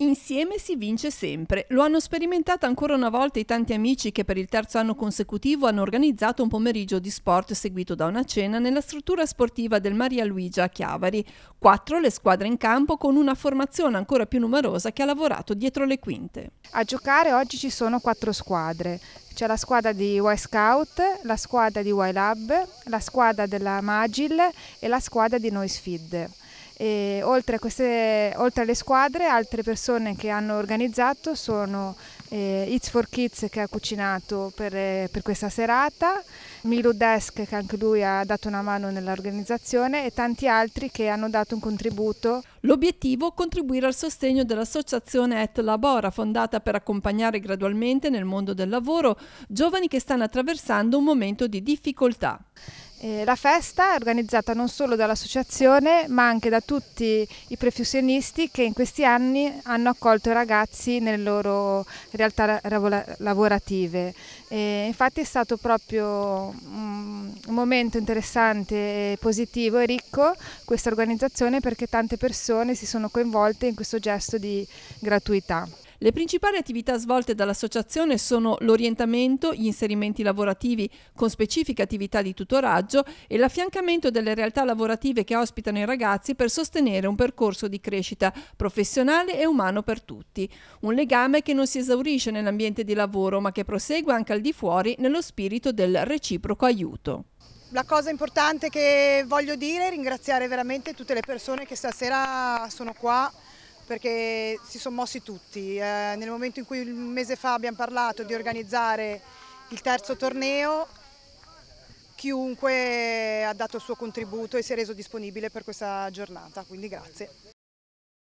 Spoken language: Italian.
Insieme si vince sempre. Lo hanno sperimentata ancora una volta i tanti amici che per il terzo anno consecutivo hanno organizzato un pomeriggio di sport seguito da una cena nella struttura sportiva del Maria Luigia a Chiavari. 4 le squadre in campo con una formazione ancora più numerosa che ha lavorato dietro le quinte. A giocare oggi ci sono 4 squadre. C'è la squadra di Y Scout, la squadra di Y Lab, la squadra della Magil e la squadra di Noise Feed. E oltre alle squadre, altre persone che hanno organizzato sono It's for Kids, che ha cucinato per questa serata, Milu Desk, che anche lui ha dato una mano nell'organizzazione, e tanti altri che hanno dato un contributo. L'obiettivo è contribuire al sostegno dell'associazione Et Labora, fondata per accompagnare gradualmente nel mondo del lavoro giovani che stanno attraversando un momento di difficoltà. La festa è organizzata non solo dall'associazione ma anche da tutti i professionisti che in questi anni hanno accolto i ragazzi nelle loro realtà lavorative. Infatti è stato proprio un momento interessante, positivo e ricco questa organizzazione, perché tante persone si sono coinvolte in questo gesto di gratuità. Le principali attività svolte dall'associazione sono l'orientamento, gli inserimenti lavorativi con specifiche attività di tutoraggio e l'affiancamento delle realtà lavorative che ospitano i ragazzi per sostenere un percorso di crescita professionale e umano per tutti. Un legame che non si esaurisce nell'ambiente di lavoro, ma che prosegue anche al di fuori nello spirito del reciproco aiuto. La cosa importante che voglio dire è ringraziare veramente tutte le persone che stasera sono qua, perché si sono mossi tutti. Nel momento in cui un mese fa abbiamo parlato di organizzare il terzo torneo, chiunque ha dato il suo contributo e si è reso disponibile per questa giornata, quindi grazie.